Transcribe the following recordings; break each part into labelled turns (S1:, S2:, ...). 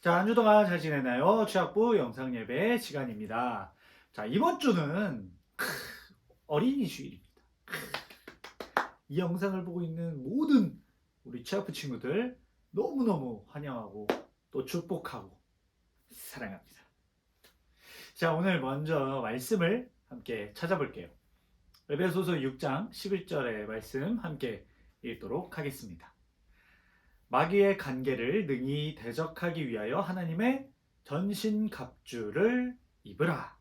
S1: 자, 한 주 동안 잘 지내나요? 취학부 영상예배 시간입니다. 자, 이번 주는 어린이 주일입니다. 이 영상을 보고 있는 모든 우리 취학부 친구들 너무너무 환영하고 또 축복하고 사랑합니다. 자, 오늘 먼저 말씀을 함께 찾아볼게요. 에베소서 6장 11절의 말씀 함께 읽도록 하겠습니다. 마귀의 간계를 능히 대적하기 위하여 하나님의 전신갑주를 입으라.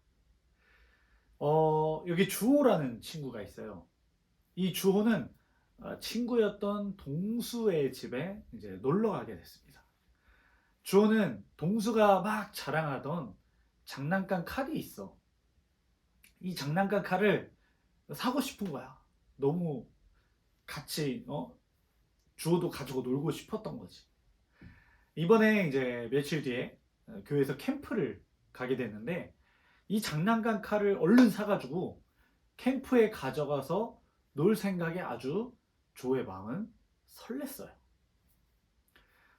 S1: 여기 주호라는 친구가 있어요. 이 주호는 친구였던 동수의 집에 이제 놀러 가게 됐습니다. 주호는 동수가 막 자랑하던 장난감 칼이 있어. 이 장난감 칼을 사고 싶은 거야. 너무 같이 주호도 가지고 놀고 싶었던 거지. 이번에 이제 며칠 뒤에 교회에서 캠프를 가게 됐는데 이 장난감 칼을 얼른 사가지고 캠프에 가져가서 놀 생각에 아주 조의 마음은 설렜어요.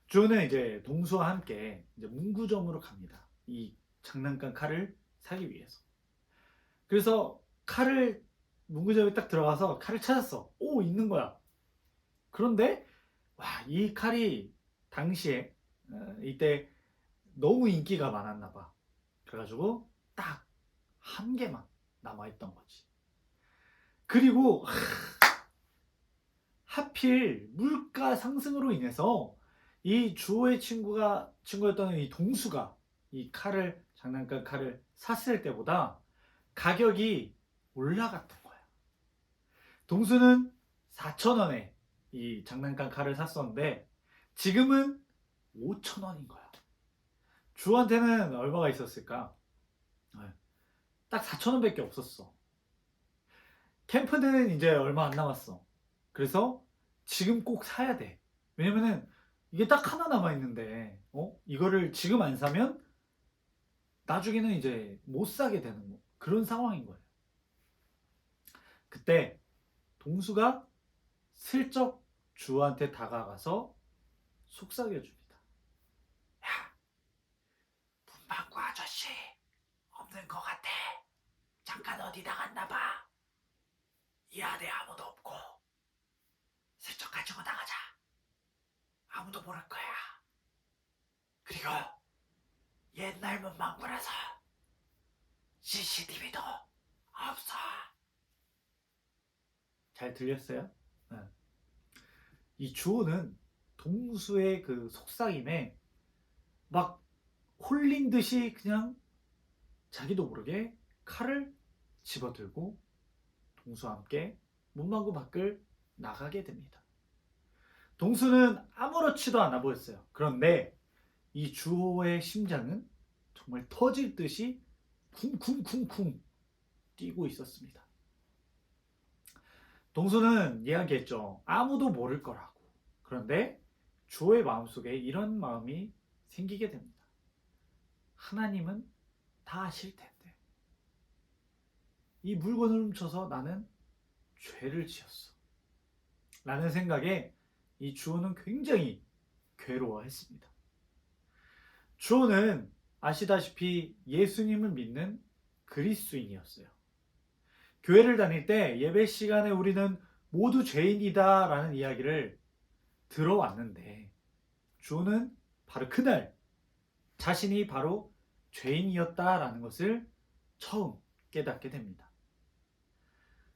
S1: 조는 이제 동수와 함께 이제 문구점으로 갑니다. 이 장난감 칼을 사기 위해서. 그래서 칼을 문구점에 딱 들어가서 칼을 찾았어. 오, 있는 거야. 그런데 와, 이 칼이 당시에 이때 너무 인기가 많았나 봐. 그래가지고 딱 한 개만 남아있던 거지. 그리고 하필 물가 상승으로 인해서 이 주호의 친구였던 이 동수가 이 장난감 칼을 샀을 때보다 가격이 올라갔던 거야. 동수는 4,000원에 이 장난감 칼을 샀었는데 지금은 5,000원인 거야. 주한테는 얼마가 있었을까? 딱 4,000원밖에 없었어. 캠프는 이제 얼마 안 남았어. 그래서 지금 꼭 사야 돼. 왜냐면은 이게 딱 하나 남아있는데 이거를 지금 안 사면 나중에는 이제 못 사게 되는 그런 상황인 거예요. 그때 동수가 슬쩍 주한테 다가가서 속삭여줍니다. 야, 문방구 아저씨 없는 것 같아. 잠깐 어디 나갔나 봐. 이 안에 아무도 없고 슬쩍 가지고 나가자. 아무도 모를 거야. 그리고 옛날 문방구라서 CCTV도 없어. 잘 들렸어요? 네. 이 주호는 동수의 그 속삭임에 막 홀린 듯이 그냥 자기도 모르게 칼을 집어들고 동수와 함께 문방구 밖을 나가게 됩니다. 동수는 아무렇지도 않아 보였어요. 그런데 이 주호의 심장은 정말 터질 듯이 쿵쿵쿵쿵 뛰고 있었습니다. 동수는 이야기했죠. 아무도 모를 거라고. 그런데 주호의 마음속에 이런 마음이 생기게 됩니다. 하나님은 다 아실 텐데. 이 물건을 훔쳐서 나는 죄를 지었어. 라는 생각에 이 주호는 굉장히 괴로워했습니다. 주호는 아시다시피 예수님을 믿는 그리스도인이었어요. 교회를 다닐 때 예배 시간에 우리는 모두 죄인이다 라는 이야기를 들어왔는데 주호는 바로 그날 자신이 바로 죄인이었다라는 것을 처음 깨닫게 됩니다.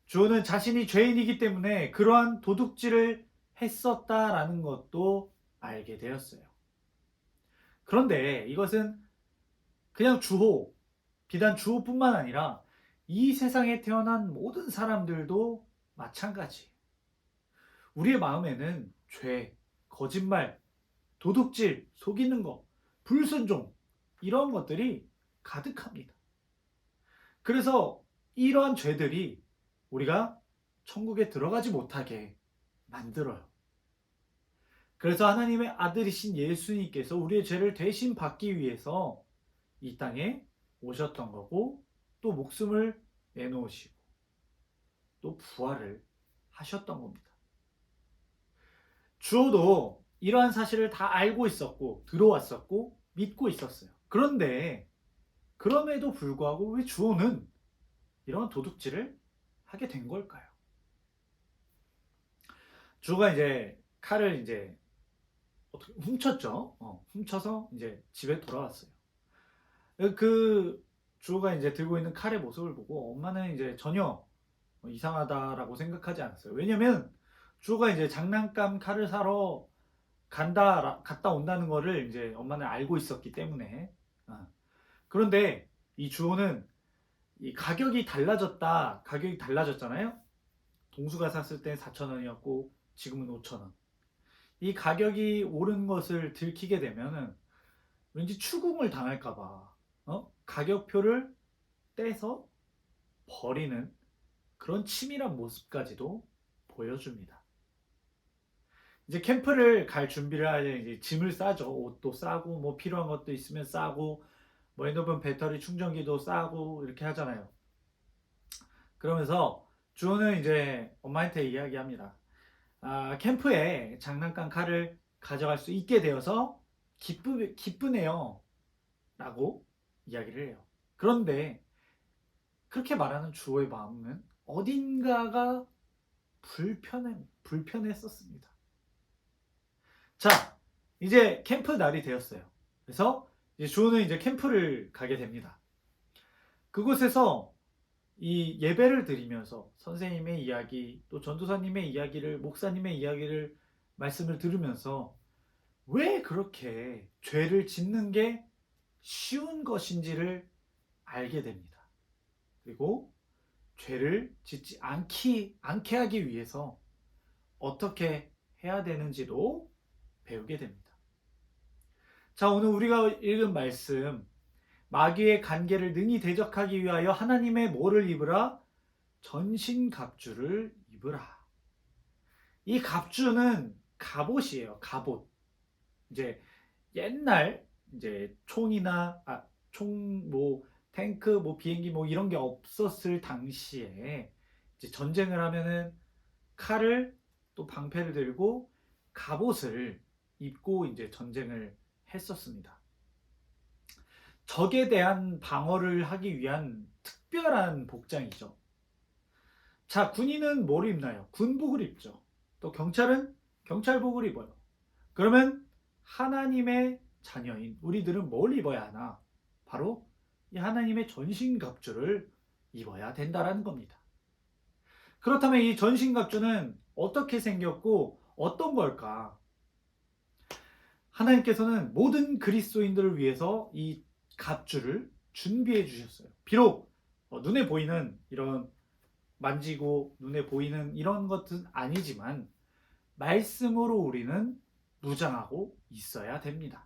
S1: 주호는 자신이 죄인이기 때문에 그러한 도둑질을 했었다라는 것도 알게 되었어요. 그런데 이것은 그냥 비단 주호뿐만 아니라 이 세상에 태어난 모든 사람들도 마찬가지예요. 우리의 마음에는 죄, 거짓말, 도둑질, 속이는 것, 불순종 이런 것들이 가득합니다. 그래서 이러한 죄들이 우리가 천국에 들어가지 못하게 만들어요. 그래서 하나님의 아들이신 예수님께서 우리의 죄를 대신 받기 위해서 이 땅에 오셨던 거고 또 목숨을 내놓으시고 또 부활을 하셨던 겁니다. 주호도 이러한 사실을 다 알고 있었고 들어왔었고 믿고 있었어요. 그런데 그럼에도 불구하고 왜 주호는 이런 도둑질을 하게 된 걸까요? 주호가 이제 칼을 이제 어떻게 훔쳤죠. 훔쳐서 이제 집에 돌아왔어요. 그 주호가 이제 들고 있는 칼의 모습을 보고 엄마는 이제 전혀 이상하다라고 생각하지 않았어요. 왜냐면 주호가 이제 장난감 칼을 사러 갔다 온다는 거를 이제 엄마는 알고 있었기 때문에. 그런데 이 주호는 이 가격이 달라졌잖아요. 동수가 샀을 때 4,000원이었고 지금은 5,000원. 이 가격이 오른 것을 들키게 되면은 왠지 추궁을 당할까봐 가격표를 떼서 버리는 그런 치밀한 모습까지도 보여줍니다. 이제 캠프를 갈 준비를 하려 이제 짐을 싸죠. 옷도 싸고 뭐 필요한 것도 있으면 싸고 뭐 핸드폰 배터리 충전기도 싸고 이렇게 하잖아요. 그러면서 주호는 이제 엄마한테 이야기합니다. 캠프에 장난감 칼을 가져갈 수 있게 되어서 기쁘네요. 라고 이야기를 해요. 그런데 그렇게 말하는 주호의 마음은 어딘가가 불편했었습니다. 자, 이제 캠프 날이 되었어요. 그래서 이제 주호는 이제 캠프를 가게 됩니다. 그곳에서 이 예배를 드리면서 선생님의 이야기, 또 전도사님의 이야기를, 목사님의 이야기를, 말씀을 들으면서 왜 그렇게 죄를 짓는 게 쉬운 것인지를 알게 됩니다. 그리고 죄를 짓지 않게 하기 위해서 어떻게 해야 되는지도 배우게 됩니다. 자, 오늘 우리가 읽은 말씀, 마귀의 간계를 능히 대적하기 위하여 하나님의 뭐를 입으라? 전신갑주를 입으라. 이 갑주는 갑옷이에요. 갑옷. 이제 옛날 이제 총 탱크 비행기 이런 게 없었을 당시에 이제 전쟁을 하면은 칼을 또 방패를 들고 갑옷을 입고 이제 전쟁을 했었습니다. 적에 대한 방어를 하기 위한 특별한 복장이죠. 자, 군인은 뭘 입나요? 군복을 입죠. 또 경찰은 경찰복을 입어요. 그러면 하나님의 자녀인 우리들은 뭘 입어야 하나? 바로 이 하나님의 전신갑주를 입어야 된다라는 겁니다. 그렇다면 이 전신갑주는 어떻게 생겼고 어떤 걸까? 하나님께서는 모든 그리스도인들을 위해서 이 갑주를 준비해 주셨어요. 비록 눈에 보이는 이런 만지고 눈에 보이는 이런 것은 아니지만 말씀으로 우리는 무장하고 있어야 됩니다.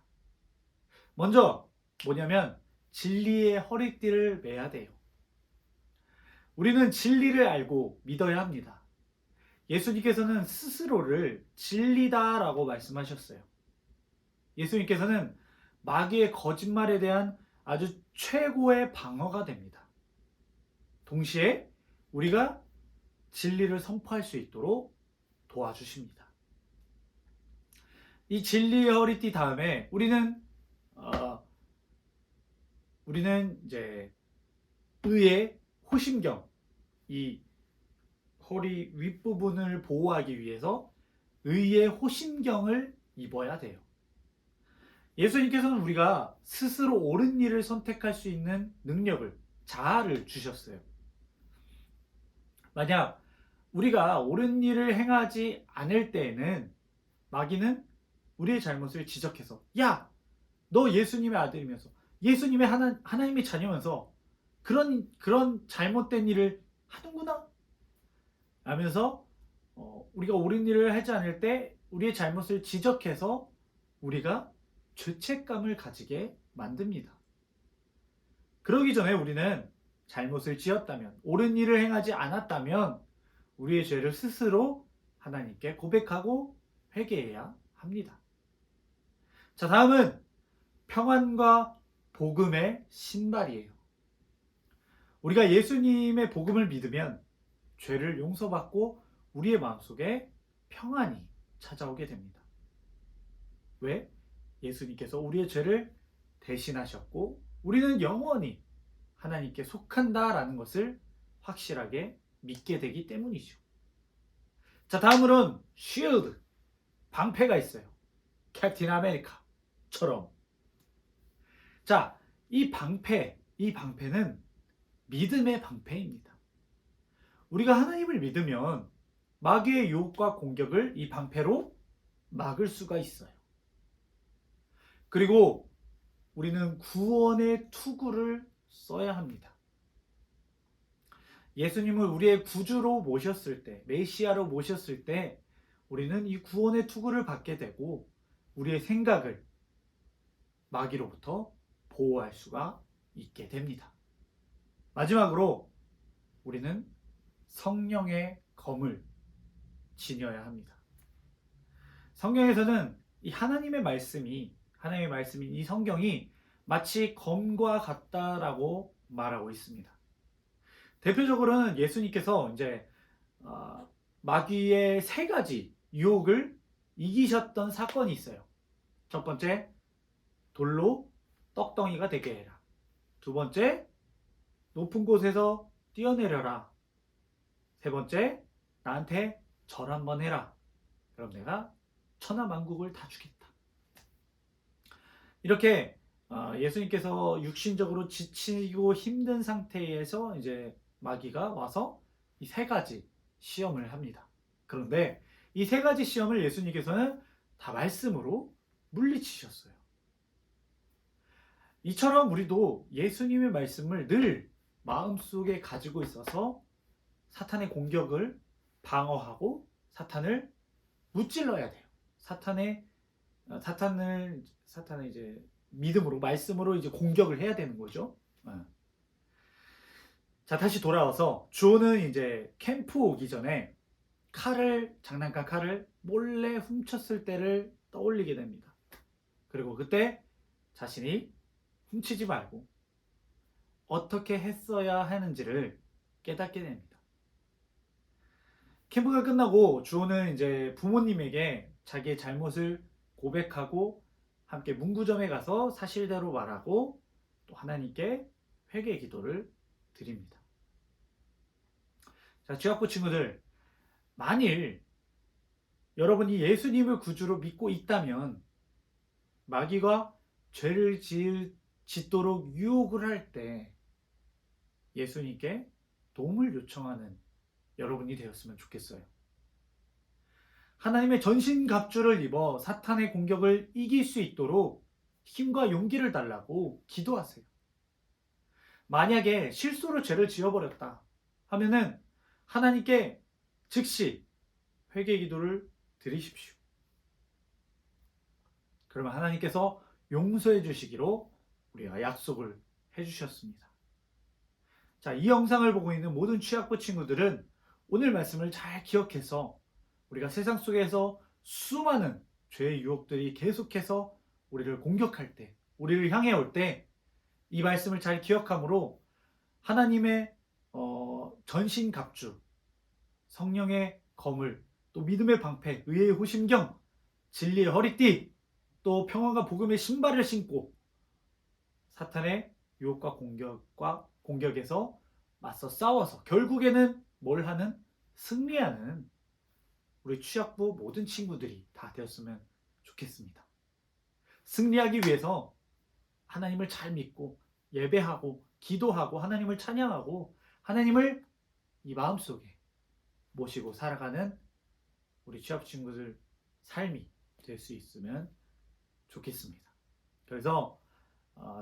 S1: 먼저 뭐냐면 진리의 허리띠를 매야 돼요. 우리는 진리를 알고 믿어야 합니다. 예수님께서는 스스로를 진리다라고 말씀하셨어요. 예수님께서는 마귀의 거짓말에 대한 아주 최고의 방어가 됩니다. 동시에 우리가 진리를 선포할 수 있도록 도와주십니다. 이 진리의 허리띠 다음에 우리는 이제 의의 호심경, 이 허리 윗부분을 보호하기 위해서 의의 호심경을 입어야 돼요. 예수님께서는 우리가 스스로 옳은 일을 선택할 수 있는 능력을, 자아를 주셨어요. 만약 우리가 옳은 일을 행하지 않을 때에는 마귀는 우리의 잘못을 지적해서 야! 너 예수님의 아들이면서 예수님의 하나님의 자녀면서 그런 잘못된 일을 하는구나 하면서 우리가 옳은 일을 하지 않을 때 우리의 잘못을 지적해서 우리가 죄책감을 가지게 만듭니다. 그러기 전에 우리는 잘못을 지었다면, 옳은 일을 행하지 않았다면 우리의 죄를 스스로 하나님께 고백하고 회개해야 합니다. 자, 다음은 평안과 복음의 신발이에요. 우리가 예수님의 복음을 믿으면 죄를 용서받고 우리의 마음속에 평안이 찾아오게 됩니다. 왜? 예수님께서 우리의 죄를 대신하셨고 우리는 영원히 하나님께 속한다라는 것을 확실하게 믿게 되기 때문이죠. 자, 다음으로는 쉴드, 방패가 있어요. 캡틴 아메리카처럼. 자, 이 방패는 믿음의 방패입니다. 우리가 하나님을 믿으면 마귀의 유혹과 공격을 이 방패로 막을 수가 있어요. 그리고 우리는 구원의 투구를 써야 합니다. 예수님을 우리의 구주로 모셨을 때, 메시아로 모셨을 때 우리는 이 구원의 투구를 받게 되고 우리의 생각을 마귀로부터 보호할 수가 있게 됩니다. 마지막으로 우리는 성령의 검을 지녀야 합니다. 성경에서는 이 하나님의 말씀인 이 성경이 마치 검과 같다라고 말하고 있습니다. 대표적으로는 예수님께서 이제 마귀의 3가지 유혹을 이기셨던 사건이 있어요. 첫 번째, 돌로 떡덩이가 되게 해라. 두 번째, 높은 곳에서 뛰어내려라. 세 번째, 나한테 절 한번 해라. 그럼 내가 천하만국을 다 주겠다. 이렇게 예수님께서 육신적으로 지치고 힘든 상태에서 이제 마귀가 와서 이 3가지 시험을 합니다. 그런데 이 3가지 시험을 예수님께서는 다 말씀으로 물리치셨어요. 이처럼 우리도 예수님의 말씀을 늘 마음속에 가지고 있어서 사탄의 공격을 방어하고 사탄을 무찔러야 돼요. 사탄을 이제 믿음으로, 말씀으로 이제 공격을 해야 되는 거죠. 자, 다시 돌아와서 주호는 이제 캠프 오기 전에 장난감 칼을 몰래 훔쳤을 때를 떠올리게 됩니다. 그리고 그때 자신이 훔치지 말고 어떻게 했어야 하는지를 깨닫게 됩니다. 캠프가 끝나고 주호는 이제 부모님에게 자기의 잘못을 고백하고 함께 문구점에 가서 사실대로 말하고 또 하나님께 회개 기도를 드립니다. 자, 주약부 친구들, 만일 여러분이 예수님을 구주로 믿고 있다면 마귀가 죄를 짓도록 유혹을 할 때 예수님께 도움을 요청하는 여러분이 되었으면 좋겠어요. 하나님의 전신갑주를 입어 사탄의 공격을 이길 수 있도록 힘과 용기를 달라고 기도하세요. 만약에 실수로 죄를 지어버렸다 하면은 하나님께 즉시 회개 기도를 드리십시오. 그러면 하나님께서 용서해 주시기로 우리가 약속을 해주셨습니다. 자, 이 영상을 보고 있는 모든 취약부 친구들은 오늘 말씀을 잘 기억해서 우리가 세상 속에서 수많은 죄의 유혹들이 계속해서 우리를 공격할 때, 우리를 향해 올 때 이 말씀을 잘 기억함으로 하나님의 전신갑주, 성령의 검을, 또 믿음의 방패, 의의 호심경, 진리의 허리띠, 또 평안과 복음의 신발을 신고 사탄의 유혹과 공격에서 맞서 싸워서 결국에는 뭘 하는? 승리하는 우리 취약부 모든 친구들이 다 되었으면 좋겠습니다. 승리하기 위해서 하나님을 잘 믿고 예배하고 기도하고 하나님을 찬양하고 하나님을 이 마음속에 모시고 살아가는 우리 취약 친구들 삶이 될 수 있으면 좋겠습니다. 그래서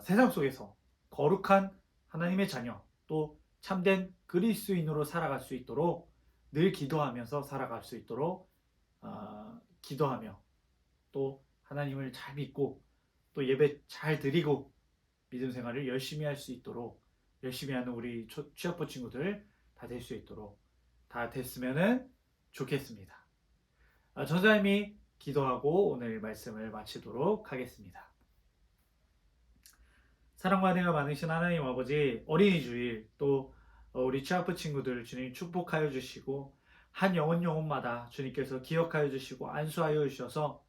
S1: 세상 속에서 거룩한 하나님의 자녀, 또 참된 그리스도인으로 살아갈 수 있도록 늘 기도하면서 살아갈 수 있도록 기도하며 또 하나님을 잘 믿고 또 예배 잘 드리고 믿음 생활을 열심히 할 수 있도록 열심히 하는 우리 취약부 친구들 다 될 수 있도록 다 됐으면 좋겠습니다. 전사님이 기도하고 오늘 말씀을 마치도록 하겠습니다. 사랑과 은혜가 많으신 하나님 아버지, 어린이 주일 또 우리 취약부 친구들 주님 축복하여 주시고 한 영혼마다 주님께서 기억하여 주시고 안수하여 주셔서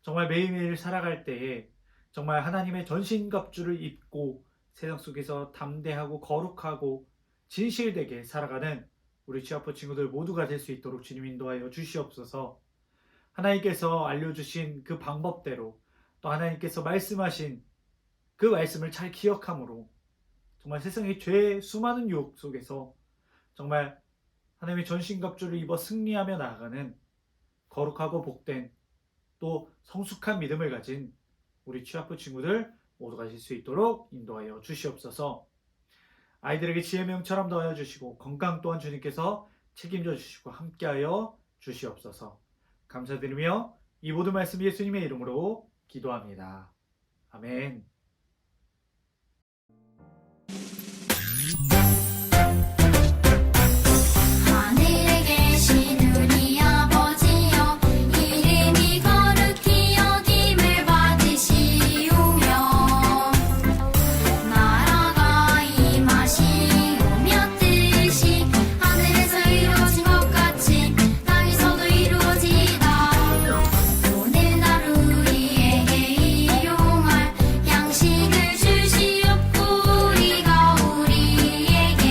S1: 정말 매일매일 살아갈 때에 정말 하나님의 전신갑주를 입고 세상 속에서 담대하고 거룩하고 진실되게 살아가는 우리 취아포 친구들 모두가 될 수 있도록 주님 인도하여 주시옵소서. 하나님께서 알려주신 그 방법대로 또 하나님께서 말씀하신 그 말씀을 잘 기억함으로 정말 세상의 죄 수많은 유혹 속에서 정말 하나님의 전신갑주를 입어 승리하며 나아가는 거룩하고 복된 또 성숙한 믿음을 가진 우리 취아포 친구들 모두가 될 수 있도록 인도하여 주시옵소서. 아이들에게 지혜의 명처럼 더하여 주시고 건강 또한 주님께서 책임져 주시고 함께하여 주시옵소서. 감사드리며 이 모든 말씀 예수님의 이름으로 기도합니다. 아멘.
S2: 하늘에 계신 우리 아버지여 이름이 거룩히 여김을 받으시오며 나라가 임하시오며 뜻이 하늘에서 이루어진 것 같이 땅에서도 이루어지이다. 오늘 하루 우리에게 일용할 양식을 주시옵고 우리가 우리에게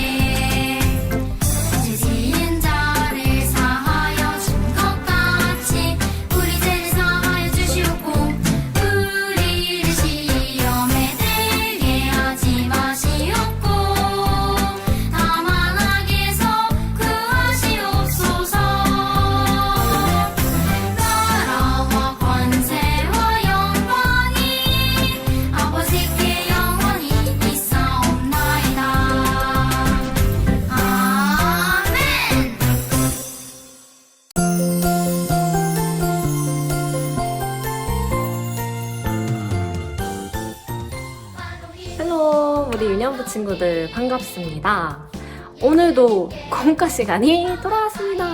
S2: 죄 지은 자를 사하여 준 것 같이 우리 죄를 사하여 주시옵고 우리를 시험에 들게 하지 마시옵고 다만 악에서 구하시옵소서. 나라와 권세와 영광이 아버지께 영원히 있사옵나이다. 아멘.
S3: 헬로 우리 유년부 친구들 반갑습니다. 오늘도 공과 시간이 돌아왔습니다.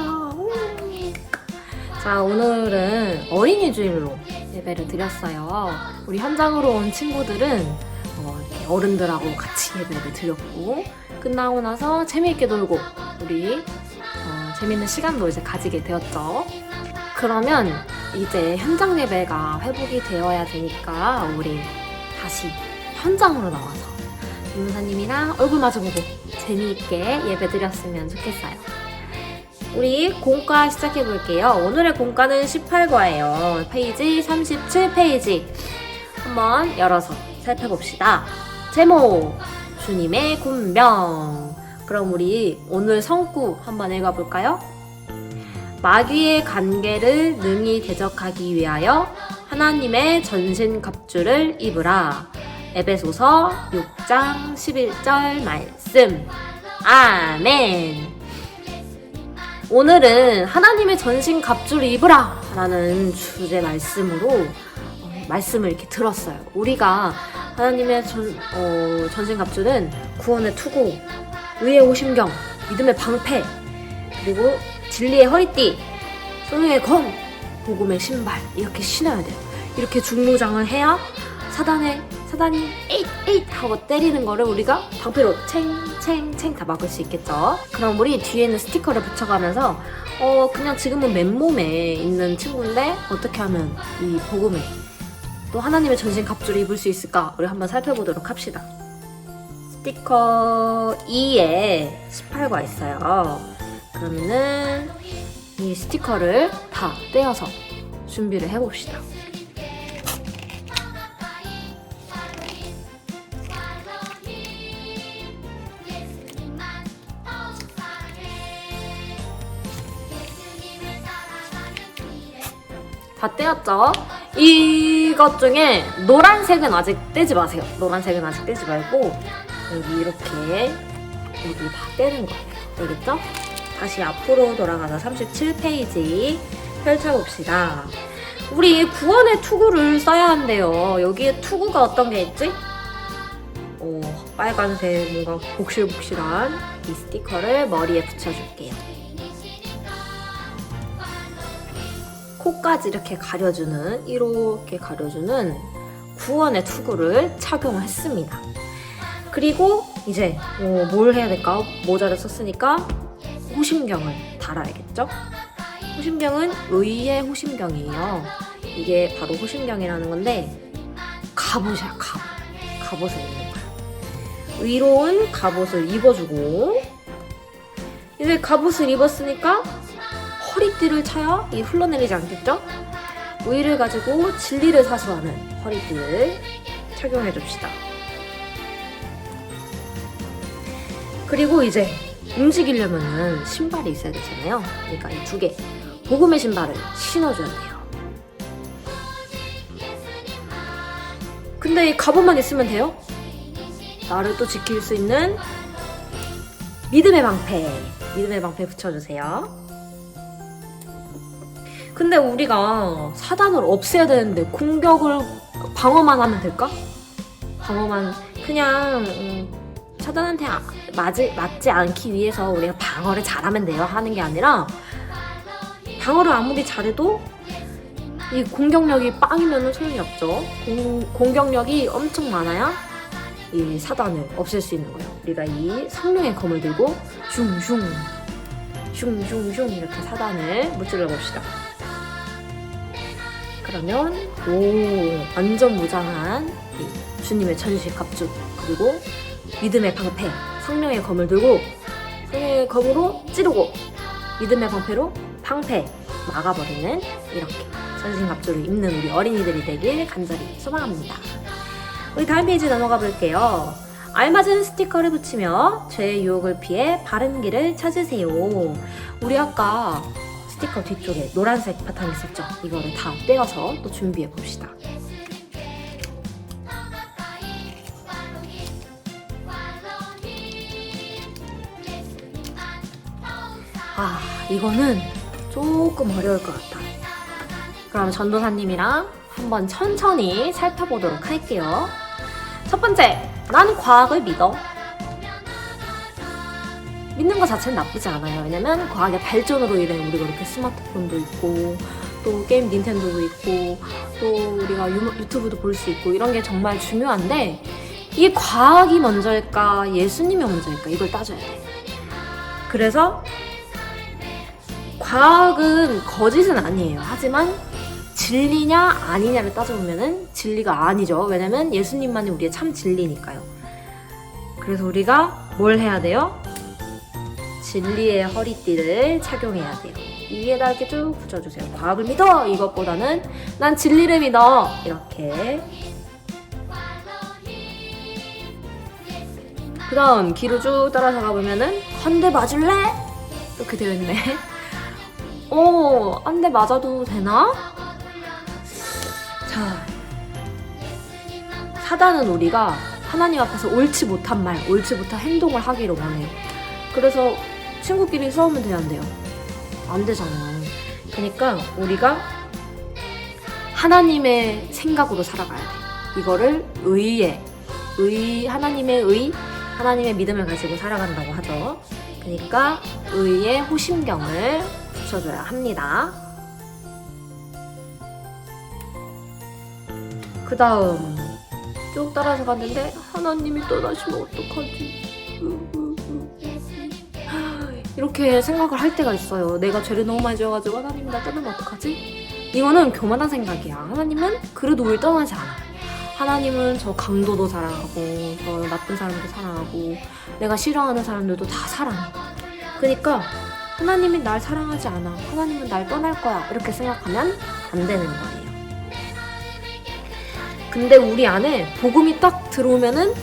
S3: 자, 오늘은 어린이 주일로 예배를 드렸어요. 우리 현장으로 온 친구들은 이렇게 어른들하고 같이 예배를 드렸고 끝나고 나서 재미있게 놀고 우리 재밌는 시간도 이제 가지게 되었죠. 그러면 이제 현장 예배가 회복이 되어야 되니까 우리 다시 현장으로 나와서 유무사님이랑 얼굴 마주보고 재미있게 예배 드렸으면 좋겠어요. 우리 공과 시작해 볼게요. 오늘의 공과는 18과예요. 페이지 37페이지 한번 열어서 살펴봅시다. 제목 주님의 군병. 그럼 우리 오늘 성구 한번 읽어볼까요? 마귀의 간계를 능히 대적하기 위하여 하나님의 전신갑주를 입으라. 에베소서 6장 11절 말씀. 아멘. 오늘은 하나님의 전신갑주를 입으라 라는 주제 말씀으로 말씀을 이렇게 들었어요. 우리가 하나님의 전신갑주는 구원의 투구, 의의 오심경, 믿음의 방패, 그리고 진리의 허리띠, 소명의 검, 복음의 신발 이렇게 신어야 돼요. 이렇게 중무장을 해야 사단이 에잇 하고 때리는 거를 우리가 방패로 챙챙챙 다 막을 수 있겠죠. 그럼 우리 뒤에는 스티커를 붙여가면서 그냥 지금은 맨몸에 있는 친구인데 어떻게 하면 이 복음에 또 하나님의 전신갑주를 입을 수 있을까? 우리 한번 살펴보도록 합시다. 스티커 2에 18과 있어요. 그러면은 이 스티커를 다 떼어서 준비를 해봅시다. 다 떼었죠? 이것 중에 노란색은 아직 떼지 마세요. 노란색은 아직 떼지 말고 여기 이렇게 여기 다 떼는 거예요. 알겠죠? 다시 앞으로 돌아가서 37페이지 펼쳐봅시다. 우리 구원의 투구를 써야 한대요. 여기에 투구가 어떤 게 있지? 빨간색 뭔가 복실복실한 이 스티커를 머리에 붙여줄게요. 코까지 이렇게 가려주는 구원의 투구를 착용했습니다. 그리고 이제 뭘 해야 될까? 모자를 썼으니까 호심경을 달아야겠죠? 호심경은 의의 호심경이에요. 이게 바로 호심경이라는 건데 갑옷이야, 갑옷을 입는 거야. 의로운 갑옷을 입어주고, 이제 갑옷을 입었으니까 허리띠를 차야 이 흘러내리지 않겠죠? 의를 가지고 진리를 사수하는 허리띠를 착용해 줍시다. 그리고 이제 움직이려면은 신발이 있어야 되잖아요. 그러니까 이 두 개, 복음의 신발을 신어줘야 돼요. 근데 이 갑옷만 있으면 돼요? 나를 또 지킬 수 있는 믿음의 방패 붙여주세요. 근데 우리가 사단을 없애야 되는데 공격을 방어만 하면 될까? 방어만 그냥 사단한테 맞지 않기 위해서 우리가 방어를 잘하면 돼요 하는 게 아니라, 방어를 아무리 잘해도 이 공격력이 빵이면 소용이 없죠. 공격력이 엄청 많아야 이 사단을 없앨 수 있는 거예요. 우리가 이 성령의 검을 들고 슝슝 이렇게 사단을 무찔러 봅시다. 그러면 완전 무장한 이 주님의 전시 갑주, 그리고 믿음의 방패, 성령의 검을 들고 성령의 검으로 찌르고 믿음의 방패로 방패 막아버리는 이렇게 전신갑주를 입는 우리 어린이들이 되길 간절히 소망합니다. 우리 다음 페이지 넘어가 볼게요. 알맞은 스티커를 붙이며 죄의 유혹을 피해 바른 길을 찾으세요. 우리 아까 스티커 뒤쪽에 노란색 바탕 있었죠? 이거를 다 떼어서 또 준비해 봅시다. 이거는 조금 어려울 것 같아. 그럼 전도사님이랑 한번 천천히 살펴보도록 할게요. 첫 번째, 난 과학을 믿어. 믿는 것 자체는 나쁘지 않아요. 왜냐면 과학의 발전으로 인해 우리가 이렇게 스마트폰도 있고, 또 게임 닌텐도도 있고, 또 우리가 유튜브도 볼 수 있고, 이런 게 정말 중요한데, 이게 과학이 먼저일까 예수님이 먼저일까 이걸 따져야 돼. 그래서 과학은 거짓은 아니에요. 하지만 진리냐 아니냐를 따져보면은 진리가 아니죠. 왜냐면 예수님만이 우리의 참 진리니까요. 그래서 우리가 뭘 해야 돼요? 진리의 허리띠를 착용해야 돼요. 위에다 이렇게 쭉 붙여주세요. 과학을 믿어! 이것보다는 난 진리를 믿어! 이렇게. 그 다음 길을 쭉 따라서 가보면은 한 대 맞을래? 이렇게 되어 있네. 한 대 맞아도 되나? 자, 사단은 우리가 하나님 앞에서 옳지 못한 말, 옳지 못한 행동을 하기를 원해. 그래서 친구끼리 싸우면 돼야 안 돼요? 안 되잖아요. 그러니까 우리가 하나님의 생각으로 살아가야 돼. 이거를 하나님의 믿음을 가지고 살아간다고 하죠. 그러니까 의의 호심경을 붙여줘야 합니다. 그 다음 쭉 따라서 갔는데 하나님이 떠나시면 어떡하지? 이렇게 생각을 할 때가 있어요. 내가 죄를 너무 많이 지어가지고 하나님이 나 떠나면 어떡하지? 이거는 교만한 생각이야. 하나님은 그래도 우리 떠나지 않아. 하나님은 저 강도도 사랑하고 저 나쁜 사람도 사랑하고 내가 싫어하는 사람들도 다 사랑해. 그러니까 하나님이 날 사랑하지 않아. 하나님은 날 떠날 거야. 이렇게 생각하면 안 되는 거예요. 근데 우리 안에 복음이 딱 들어오면은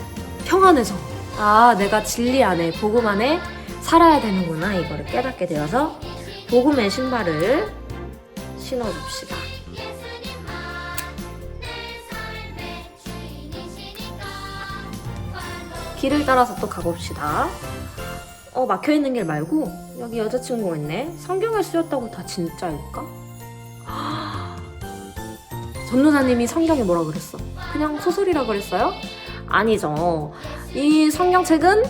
S3: 평안해져. 내가 진리 안에, 복음 안에 살아야 되는구나. 이거를 깨닫게 되어서 복음의 신발을 신어줍시다. 길을 따라서 또 가봅시다. 막혀있는 길 말고 여기 여자친구가 있네. 성경을 쓰였다고 다 진짜일까? 전도사님이 성경에 뭐라 그랬어? 그냥 소설이라 그랬어요? 아니죠. 이 성경책은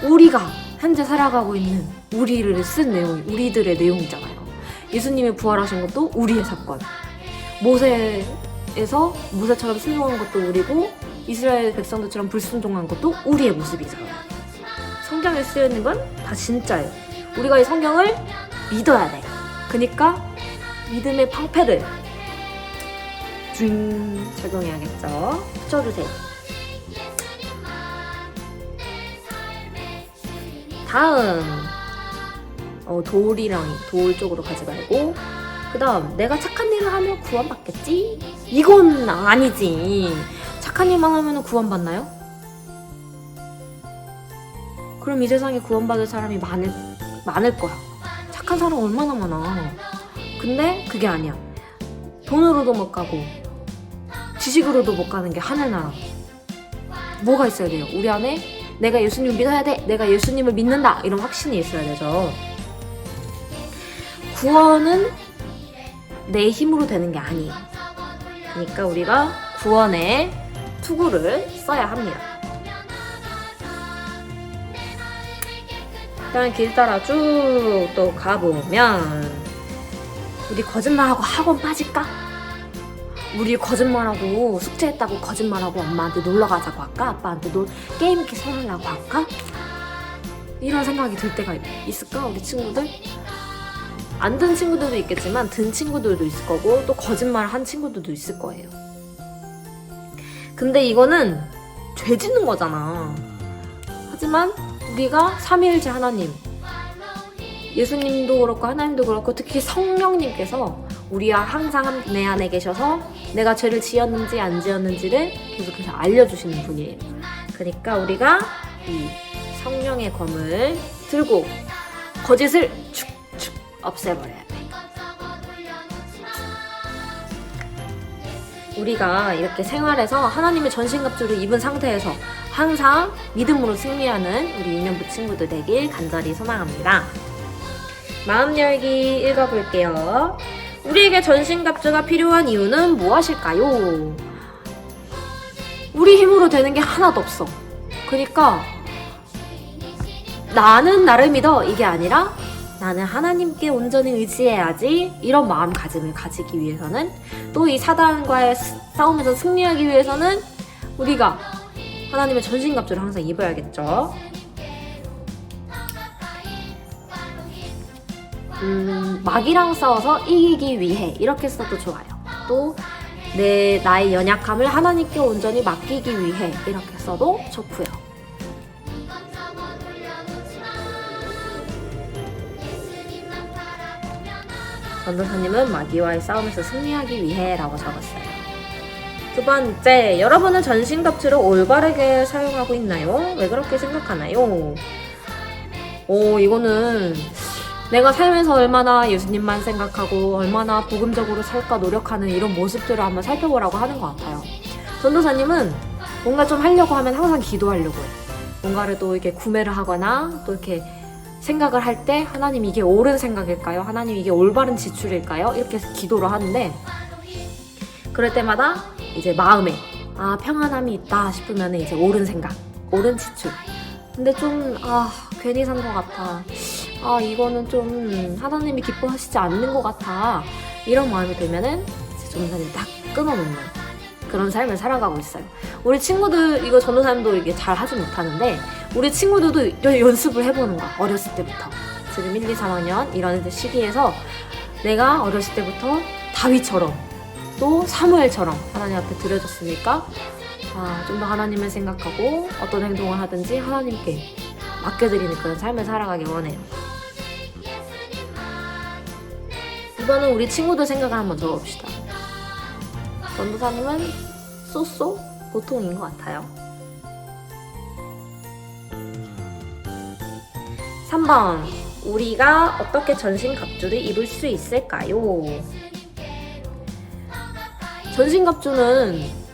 S3: 우리가 현재 살아가고 있는 우리를 쓴 내용, 우리들의 내용이잖아요. 예수님이 부활하신 것도 우리의 사건. 모세처럼 순종한 것도 우리고 이스라엘 백성들처럼 불순종한 것도 우리의 모습이잖아요. 성경에 쓰여있는 건 다 진짜예요. 우리가 이 성경을 믿어야 돼. 그러니까 믿음의 방패를 적용해야겠죠. 비춰주세요. 다음 돌 쪽으로 가지 말고 그 다음 내가 착한 일을 하면 구원받겠지? 이건 아니지. 착한 일만 하면 구원받나요? 그럼 이 세상에 구원받을 사람이 많을 거야. 착한 사람 얼마나 많아. 근데 그게 아니야. 돈으로도 못 가고 지식으로도 못 가는 게 하늘나라. 뭐가 있어야 돼요? 우리 안에 내가 예수님을 믿어야 돼. 내가 예수님을 믿는다. 이런 확신이 있어야 되죠. 구원은 내 힘으로 되는 게 아니에요. 그러니까 우리가 구원에 투구를 써야 합니다. 일단 길 따라 쭉 또 가보면 우리 거짓말하고 학원 빠질까? 우리 거짓말하고 숙제했다고 거짓말하고 엄마한테 놀러 가자고 할까? 아빠한테 게임 이렇게 사달라고 할까? 이런 생각이 들 때가 있을까? 우리 친구들? 안 든 친구들도 있겠지만 든 친구들도 있을 거고 또 거짓말 한 친구들도 있을 거예요. 근데 이거는 죄 짓는 거잖아. 하지만 우리가 삼위일체 하나님, 예수님도 그렇고 하나님도 그렇고 특히 성령님께서 우리와 항상 내 안에 계셔서 내가 죄를 지었는지 안 지었는지를 계속해서 알려주시는 분이에요. 그러니까 우리가 이 성령의 검을 들고 거짓을 축축 없애버려야 돼. 우리가 이렇게 생활에서 하나님의 전신갑주를 입은 상태에서 항상 믿음으로 승리하는 우리 유년부 친구들 되길 간절히 소망합니다. 마음 열기 읽어볼게요. 우리에게 전신갑주가 필요한 이유는 무엇일까요? 우리 힘으로 되는 게 하나도 없어. 그러니까 나는 나를 믿어 이게 아니라 나는 하나님께 온전히 의지해야지 이런 마음가짐을 가지기 위해서는 또 이 사단과의 싸움에서 승리하기 위해서는 우리가 하나님의 전신갑주를 항상 입어야겠죠. 마귀랑 싸워서 이기기 위해 이렇게 써도 좋아요. 또 나의 연약함을 하나님께 온전히 맡기기 위해 이렇게 써도 좋고요. 전도사님은 마귀와의 싸움에서 승리하기 위해 라고 적었어요. 두 번째, 여러분은 전신갑주를 올바르게 사용하고 있나요? 왜 그렇게 생각하나요? 이거는 내가 살면서 얼마나 예수님만 생각하고 얼마나 복음적으로 살까 노력하는 이런 모습들을 한번 살펴보라고 하는 것 같아요. 전도사님은 뭔가 좀 하려고 하면 항상 기도하려고 해요. 뭔가를 또 이렇게 구매를 하거나 또 이렇게 생각을 할 때 하나님 이게 옳은 생각일까요? 하나님 이게 올바른 지출일까요? 이렇게 해서 기도를 하는데 그럴 때마다 이제 마음에 평안함이 있다 싶으면 이제 옳은 생각, 옳은 지출. 근데 좀 괜히 산 것 같아. 이거는 좀 하나님이 기뻐하시지 않는 것 같아. 이런 마음이 들면은 이제 전도사님 딱 끊어놓는 그런 삶을 살아가고 있어요. 우리 친구들 이거 전도사님도 이게 잘 하지 못하는데 우리 친구들도 연습을 해보는 거야. 어렸을 때부터. 지금 1, 2, 3학년 이런 시기에서 내가 어렸을 때부터 다윗처럼 또 사무엘처럼 하나님 앞에 드려졌으니까 좀 더 하나님을 생각하고 어떤 행동을 하든지 하나님께 맡겨드리는 그런 삶을 살아가길 원해요. 이번은 우리 친구들 생각을 한번 적어봅시다. 전도사님은 쏘쏘 보통인 것 같아요. 3번, 우리가 어떻게 전신갑주를 입을 수 있을까요? 전신갑주는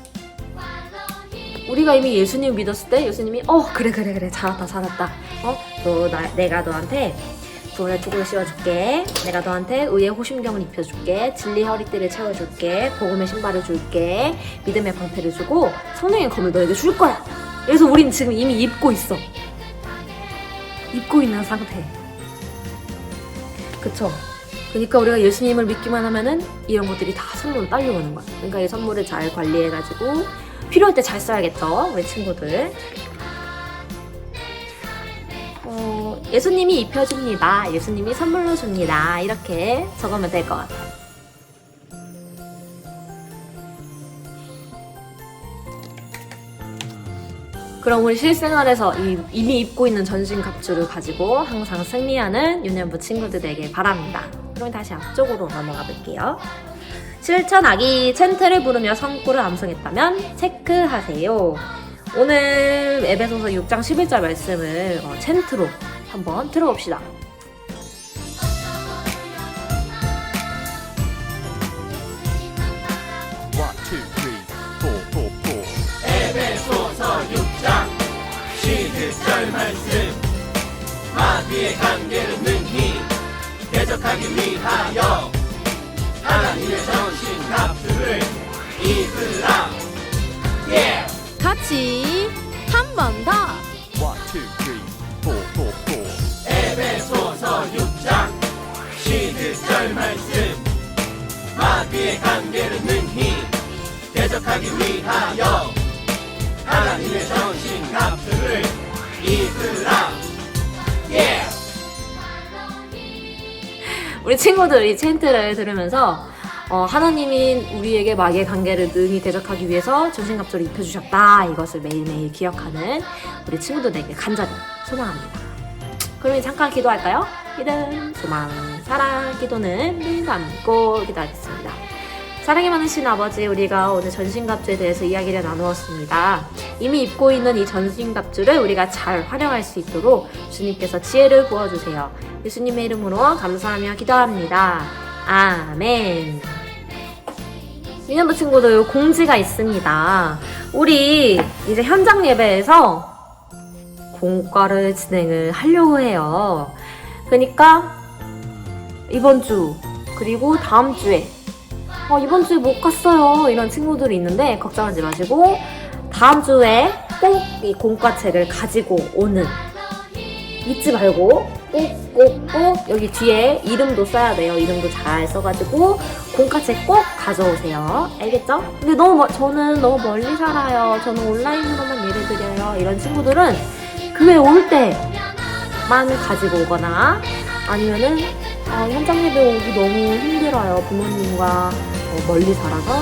S3: 우리가 이미 예수님 믿었을 때 예수님이 그래 잘했다 내가 너한테 구원의 투구를 씌워줄게. 내가 너한테 의의 호심경을 입혀줄게. 진리 허리띠를 채워줄게. 복음의 신발을 줄게. 믿음의 방패를 주고 성령의 검을 너에게 줄 거야. 그래서 우린 지금 이미 입고 있어. 입고 있는 상태. 그쵸? 그러니까 우리가 예수님을 믿기만 하면은 이런 것들이 다 선물로 딸려오는 거야. 그러니까 이 선물을 잘 관리해가지고 필요할 때 잘 써야겠죠, 우리 친구들. 예수님이 입혀줍니다. 예수님이 선물로 줍니다. 이렇게 적으면 될 것 같아요. 그럼 우리 실생활에서 이미 입고 있는 전신갑주를 가지고 항상 승리하는 유년부 친구들 되길 바랍니다. 그럼 다시 앞쪽으로 넘어가 볼게요. 실천하기 챈트를 부르며 성구를 암송했다면 체크하세요. 오늘 에베소서 6장 11절 말씀을 챈트로 한번 들어봅시다.
S4: One, two, three, four, four, four.
S5: 에베소서 6장 11절 말씀 마귀의 관계를 능히 대적하기 위하여 하나님의 전신 갑주를 입으라.
S6: 같이 한 번 더.
S4: One, two, three, four, four, four.
S5: 에베소서 6장 11절 말씀 마귀의 관계를 능히 대적하기 위하여 하나님의 전신 갑주를 입으라.
S3: 우리 친구들이 챈트를 들으면서 하나님이 우리에게 마귀의 관계를 능히 대적하기 위해서 전신갑주를 입혀주셨다. 이것을 매일매일 기억하는 우리 친구들에게 간절히 소망합니다. 그러면 잠깐 기도할까요? 믿음, 소망, 사랑, 기도는 눈 감고 기도하겠습니다. 사랑이 많으신 아버지, 우리가 오늘 전신갑주에 대해서 이야기를 나누었습니다. 이미 입고 있는 이 전신갑주를 우리가 잘 활용할 수 있도록 주님께서 지혜를 부어주세요. 예수님의 이름으로 감사하며 기도합니다. 아멘. 유년부 친구들 공지가 있습니다. 우리 이제 현장 예배에서 공과를 진행을 하려고 해요. 그러니까 이번 주 그리고 다음 주에 이번 주에 못 갔어요 이런 친구들이 있는데 걱정하지 마시고 다음 주에 꼭 이 공과책을 가지고 오는, 잊지 말고 꼭 여기 뒤에 이름도 써야 돼요. 이름도 잘 써가지고 공과책 꼭 가져오세요. 알겠죠? 근데 저는 너무 멀리 살아요. 저는 온라인으로만 예배 드려요. 이런 친구들은 교회 올 때만 가지고 오거나 아니면은 현장 예배 오기 너무 힘들어요. 부모님과 멀리 살아서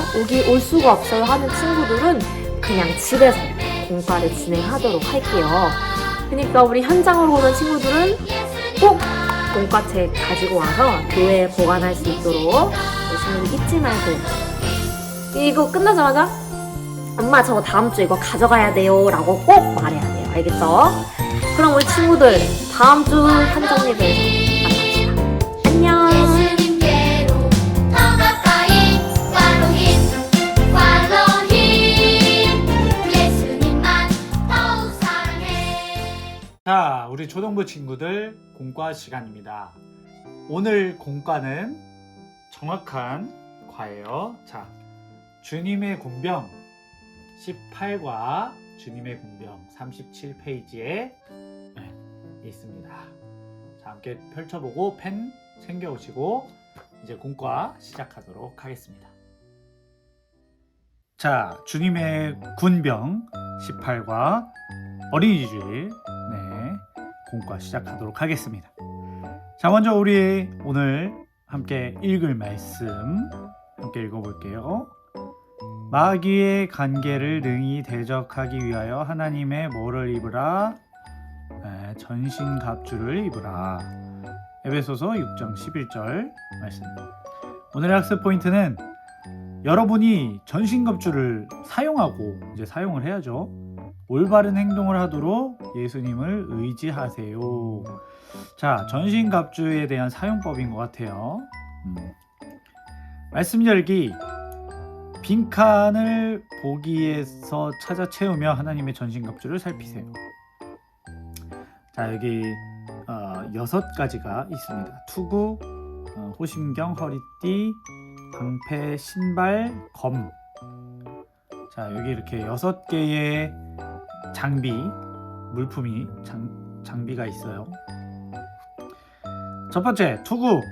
S3: 올 수가 없어요 하는 친구들은 그냥 집에서 공과를 진행하도록 할게요. 그러니까 우리 현장으로 오는 친구들은 꼭 공과책 가지고 와서 교회에 보관할 수 있도록 친구들 잊지 말고, 이거 끝나자마자 엄마 저 다음 주 이거 가져가야 돼요 라고 꼭 말해야 돼요. 알겠죠? 그럼 우리 친구들 다음 주 현장 예배에서 만납시다. 안녕.
S2: 예수님께로 더 가까이 팔로우 힘 예수님만 더욱 사랑해.
S1: 자, 우리 초등부 친구들 공과 시간입니다. 오늘 공과는 정확한 과예요. 자, 주님의 군병 18과 주님의 군병 37페이지에 있습니다. 자, 함께 펼쳐보고 펜 챙겨오시고 이제 공과 시작하도록 하겠습니다. 자, 주님의 군병 18과 어린이 주일 공과 시작하도록 하겠습니다. 자, 먼저 우리 오늘 함께 읽을 말씀 함께 읽어볼게요. 마귀의 관계를 능히 대적하기 위하여 하나님의 뭐를 입으라? 전신갑주를 입으라. 에베소서 6장 11절 말씀입니다. 오늘의 학습 포인트는 여러분이 전신갑주를 사용하고 이제 사용을 해야죠. 올바른 행동을 하도록 예수님을 의지하세요. 자, 전신갑주에 대한 사용법인 것 같아요. 말씀 열기. 빈칸을 보기에서 찾아 채우며 하나님의 전신갑주를 살피세요. 자, 여기 6가지가 있습니다. 투구, 호심경, 허리띠, 방패, 신발, 검. 자, 여기 이렇게 6개의 장비, 물품이 장비가 있어요. 첫 번째, 투구.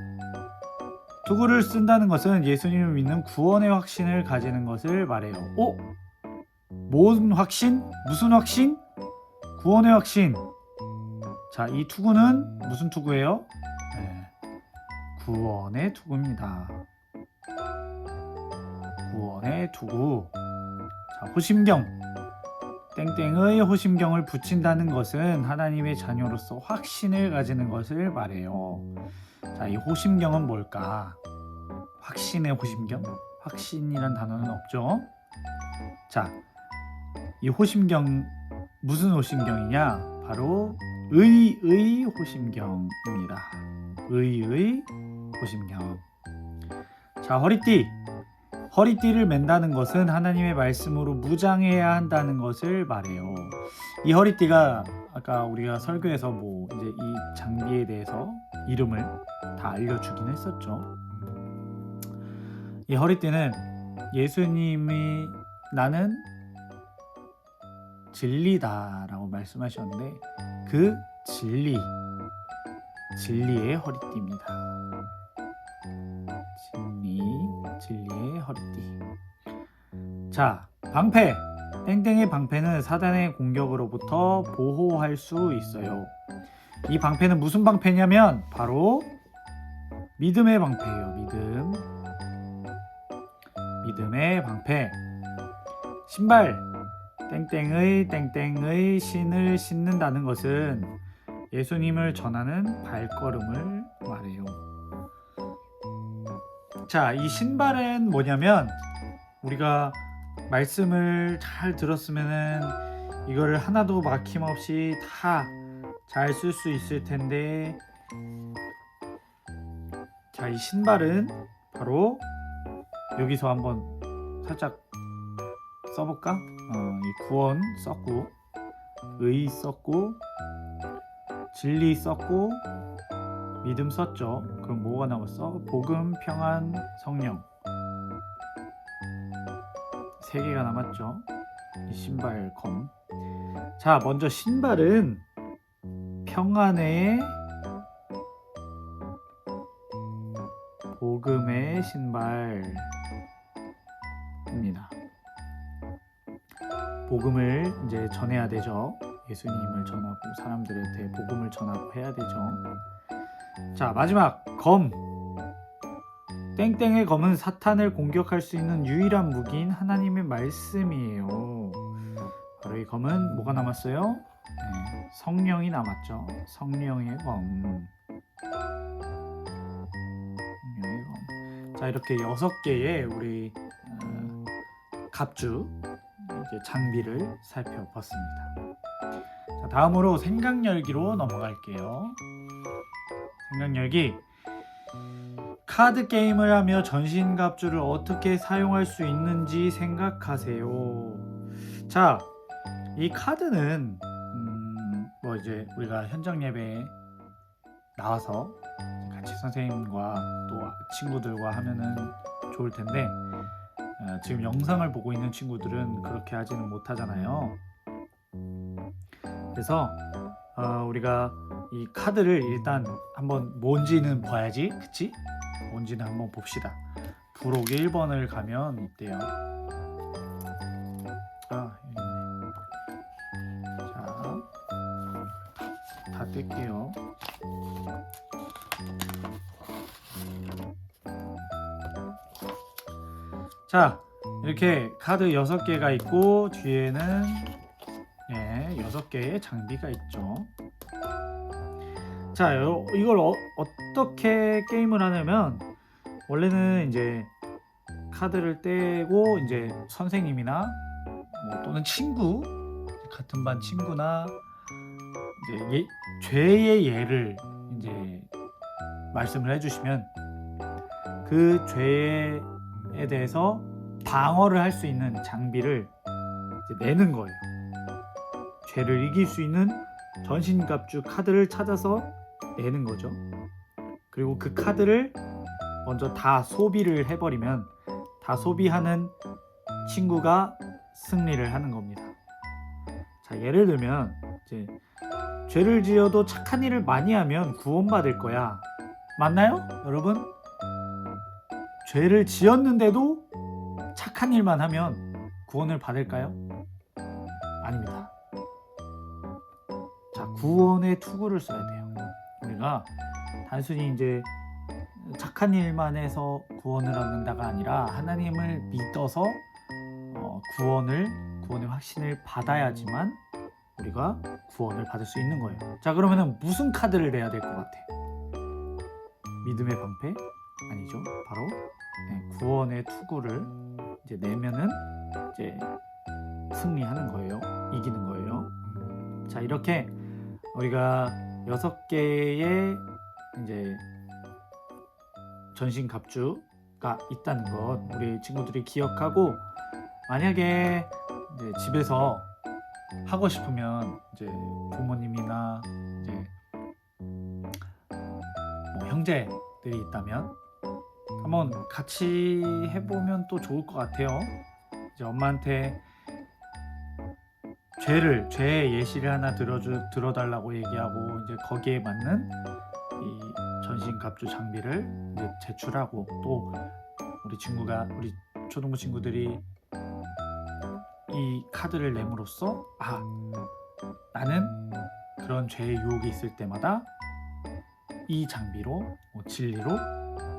S1: 투구를 쓴다는 것은 예수님을 믿는 구원의 확신을 가지는 것을 말해요. 뭔 확신? 무슨 확신? 구원의 확신. 자, 이 투구는 무슨 투구예요? 구원의 투구입니다. 구원의 투구. 자, 호심경. 땡땡의 호심경을 붙인다는 것은 하나님의 자녀로서 확신을 가지는 것을 말해요. 자, 이 호심경은 뭘까? 확신의 호심경? 확신이란 단어는 없죠. 자, 이 호심경 무슨 호심경이냐? 바로 의의 호심경입니다. 의의 호심경. 자, 허리띠를 맨다는 것은 하나님의 말씀으로 무장해야 한다는 것을 말해요. 이 허리띠가 아까 우리가 설교에서 뭐 이제 이 장비에 대해서 이름을 다 알려주긴 했었죠. 이 허리띠는 예수님이 나는 진리다라고 말씀하셨는데 그 진리의 허리띠입니다. 진리의 허리띠. 자, 방패. 땡땡의 방패는 사단의 공격으로부터 보호할 수 있어요. 이 방패는 무슨 방패냐면 바로 믿음의 방패예요. 믿음의 방패. 신발. 땡땡의 신을 신는다는 것은 예수님을 전하는 발걸음을 말해요. 자, 이 신발은 뭐냐면 우리가 말씀을 잘 들었으면은 이거를 하나도 막힘없이 다 잘 쓸 수 있을 텐데, 자, 이 신발은 바로 여기서 한번 살짝 써볼까? 이 구원 썼고, 의 썼고, 진리 썼고, 믿음 썼죠. 그럼 뭐가 남았어? 복음, 평안, 성령. 3개가 남았죠. 이 신발 검. 자, 먼저 신발은 평안의 복음의 신발입니다. 복음을 이제 전해야 되죠. 예수님을 전하고 사람들한테 복음을 전하고 해야 되죠. 자, 마지막 검. 땡땡의 검은 사탄을 공격할 수 있는 유일한 무기인 하나님의 말씀이에요. 바로 이 검은 뭐가 남았어요? 네, 성령이 남았죠. 성령의 검. 자, 이렇게 6개의 우리 갑주 이제 장비를 살펴봤습니다. 자, 다음으로 생각열기로 넘어갈게요. 생각열기. 카드 게임을 하며 전신갑주를 어떻게 사용할 수 있는지 생각하세요. 자, 이 카드는 뭐 이제 우리가 현장 예배에 나와서 같이 선생님과 또 친구들과 하면은 좋을 텐데, 지금 영상을 보고 있는 친구들은 그렇게 하지는 못하잖아요. 그래서 우리가 이 카드를 일단 한번 뭔지는 봐야지, 그치? 뭔지는 한번 봅시다. 부록 1번을 가면 있대요. 여기 있네. 자, 다 뗄게요. 자, 이렇게 카드 6개가 있고 뒤에는 6개의 장비가 있죠. 자, 이걸 어떻게 게임을 하냐면, 원래는 이제 카드를 떼고 이제 선생님이나 뭐 또는 친구, 같은 반 친구나 이제 죄의 예를 이제 말씀을 해주시면 그 죄에 대해서 방어를 할 수 있는 장비를 이제 내는 거예요. 죄를 이길 수 있는 전신갑주 카드를 찾아서 내는 거죠. 그리고 그 카드를 먼저 다 소비를 해버리면, 다 소비하는 친구가 승리를 하는 겁니다. 자, 예를 들면 이제 죄를 지어도 착한 일을 많이 하면 구원받을 거야. 맞나요, 여러분? 죄를 지었는데도 착한 일만 하면 구원을 받을까요? 아닙니다. 자, 구원의 투구를 써야 돼요. 우리가 단순히 이제 착한 일만 해서 구원을 얻는다가 아니라 하나님을 믿어서 구원을 구원의 확신을 받아야지만 우리가 구원을 받을 수 있는 거예요. 자, 그러면은 무슨 카드를 내야 될 것 같아? 믿음의 방패? 아니죠. 바로 구원의 투구를 이제 내면은 이제 승리하는 거예요. 이기는 거예요. 자, 이렇게 우리가 6개의 이제 전신갑주가 있다는 것 우리 친구들이 기억하고, 만약에 이제 집에서 하고 싶으면 이제 부모님이나 이제 뭐 형제들이 있다면 한번 같이 해보면 또 좋을 것 같아요. 이제 엄마한테 죄의 예시를 하나 들어달라고 얘기하고, 이제 거기에 맞는 이 전신갑주 장비를 이제 제출하고, 또 우리 초등부 친구들이 이 카드를 내므로써 나는 그런 죄의 유혹이 있을 때마다 이 장비로 진리로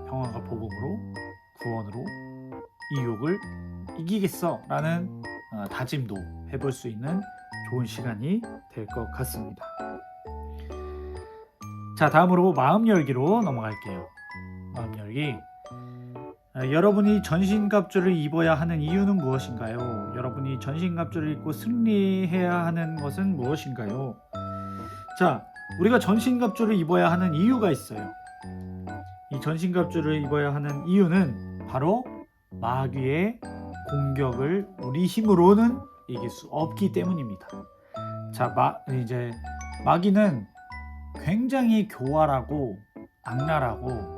S1: 평화가 복음으로 구원으로 이 유혹을 이기겠어 라는 다짐도 해볼 수 있는 좋은 시간이 될 것 같습니다. 자, 다음으로 마음 열기로 넘어갈게요. 마음 열기. 여러분이 전신갑주를 입어야 하는 이유는 무엇인가요? 여러분이 전신갑주를 입고 승리해야 하는 것은 무엇인가요? 자, 우리가 전신갑주를 입어야 하는 이유가 있어요. 이 전신갑주를 입어야 하는 이유는 바로 마귀의 공격을 우리 힘으로는 이길 수 없기 때문입니다. 자, 이제 마귀는 굉장히 교활하고 악랄하고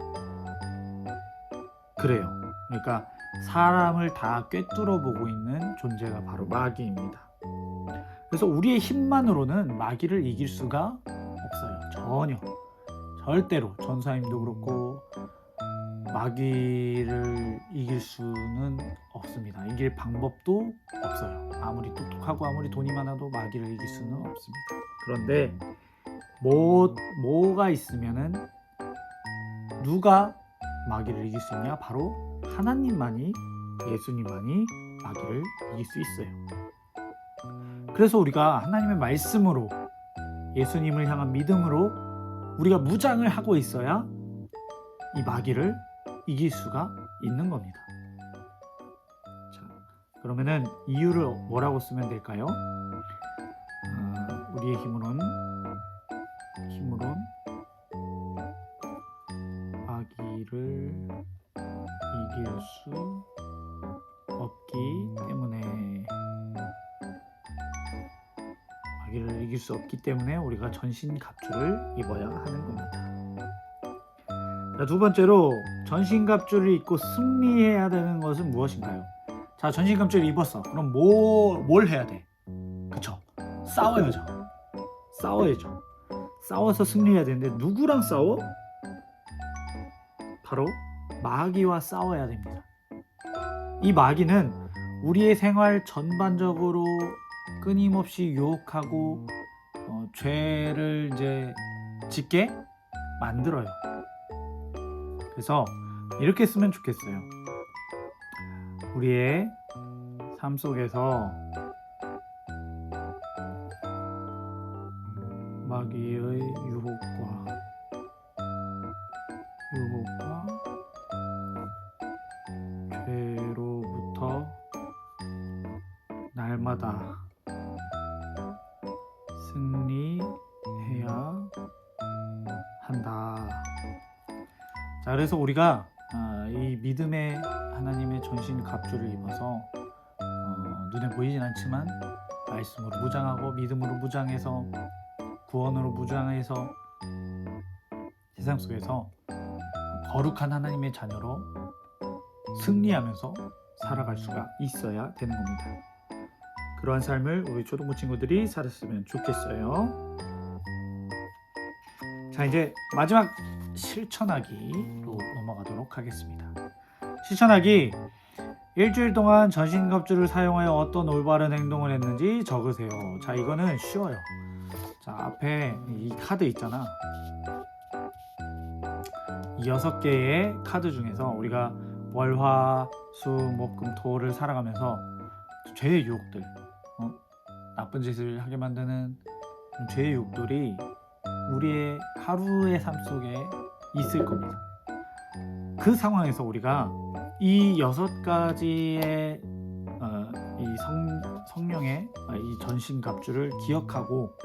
S1: 그래요. 그러니까 사람을 다 꿰뚫어 보고 있는 존재가 바로 마귀입니다. 그래서 우리의 힘만으로는 마귀를 이길 수가 없어요. 전혀. 절대로. 전사님도 그렇고 마귀를 이길 수는 없습니다. 이길 방법도 없어요. 아무리 똑똑하고 아무리 돈이 많아도 마귀를 이길 수는 없습니다. 그런데 뭐가 있으면은 누가 마귀를 이길 수 있냐? 바로 하나님만이, 예수님만이 마귀를 이길 수 있어요. 그래서 우리가 하나님의 말씀으로, 예수님을 향한 믿음으로 우리가 무장을 하고 있어야 이 마귀를 이길 수가 있는 겁니다. 자, 그러면은 이유를 뭐라고 쓰면 될까요? 우리의 힘으론 마귀를 이길 수 없기 때문에 우리가 전신갑주를 입어야 하는 겁니다. 자, 두 번째로 전신갑주를 입고 승리해야 되는 것은 무엇인가요? 자, 전신갑주를 입었어. 그럼 뭘 해야 돼? 그쵸? 싸워야죠. 싸워서 승리해야 되는데 누구랑 싸워? 바로 마귀와 싸워야 됩니다. 이 마귀는 우리의 생활 전반적으로 끊임없이 유혹하고 죄를 이제 짓게 만들어요. 그래서 이렇게 쓰면 좋겠어요. 우리의 삶 속에서 마귀의 유혹과 죄로부터 날마다 승리해야 한다. 자, 그래서 우리가 이 믿음의 하나님의 전신갑주를 입어서 눈에 보이진 않지만 말씀으로 무장하고 믿음으로 무장해서 구원으로 무장해서 세상 속에서 거룩한 하나님의 자녀로 승리하면서 살아갈 수가 있어야 되는 겁니다. 그러한 삶을 우리 초등부 친구들이 살았으면 좋겠어요. 자, 이제 마지막 실천하기로 넘어가도록 하겠습니다. 실천하기. 일주일 동안 전신갑주를 사용하여 어떤 올바른 행동을 했는지 적으세요. 자, 이거는 쉬워요. 자, 앞에 이 카드 있잖아. 이 6개의 카드 중에서 우리가 월, 화, 수, 목, 금, 토를 살아가면서 죄의 유혹들, 나쁜 짓을 하게 만드는 죄의 욕돌이 우리의 하루의 삶 속에 있을 겁니다. 그 상황에서 우리가 이 6가지의 이 성령의 이 전신갑주를 기억하고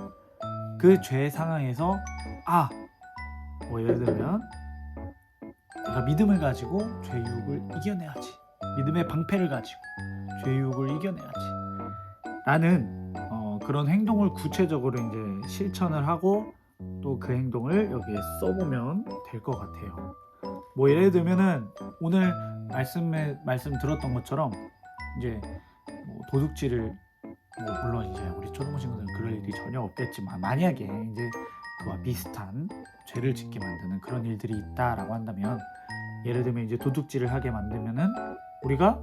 S1: 그 죄 상황에서 뭐 예를 들면 내가 믿음을 가지고 죄의 유혹을 이겨내야지, 믿음의 방패를 가지고 죄의 유혹을 이겨내야지 라는 그런 행동을 구체적으로 이제 실천을 하고 또 그 행동을 여기에 써보면 될 것 같아요. 뭐 예를 들면은 오늘 말씀 들었던 것처럼 이제 뭐 도둑질을 물론 이제 우리 초등부 친구들은 그럴 일이 전혀 없겠지만 만약에 이제 그와 비슷한 죄를 짓게 만드는 그런 일들이 있다라고 한다면 예를 들면 이제 도둑질을 하게 만들면은 우리가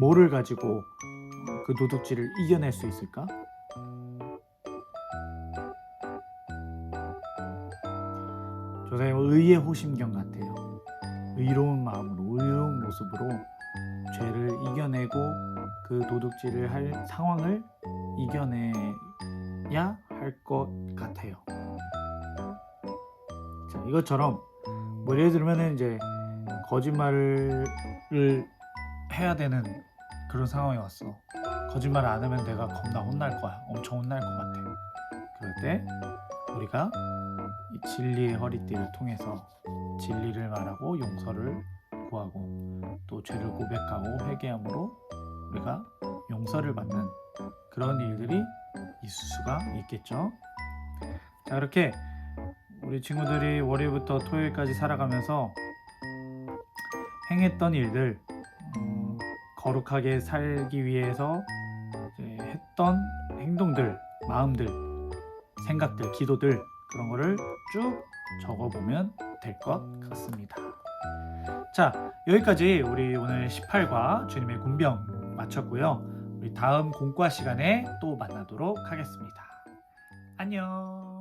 S1: 뭐를 가지고 그 도둑질을 이겨낼 수 있을까? 저는 의의 호심경 같아요. 의로운 마음으로, 의로운 모습으로 죄를 이겨내고 그 도둑질을 할 상황을 이겨내야 할 것 같아요. 자, 이것처럼 뭐 예를 들면 이제 거짓말을 해야 되는 그런 상황이 왔어. 거짓말을 안 하면 내가 겁나 혼날 거야. 엄청 혼날 것 같아. 그럴 때 우리가 이 진리의 허리띠를 통해서 진리를 말하고 용서를 구하고 또 죄를 고백하고 회개함으로 우리가 용서를 받는 그런 일들이 있을 수가 있겠죠. 자, 그렇게 우리 친구들이 월요일부터 토요일까지 살아가면서 행했던 일들, 거룩하게 살기 위해서 이제 했던 행동들, 마음들, 생각들, 기도들 그런 거를 쭉 적어보면 될 것 같습니다. 자, 여기까지 우리 오늘 18과 주님의 군병 마쳤고요. 우리 다음 공과 시간에 또 만나도록 하겠습니다. 안녕.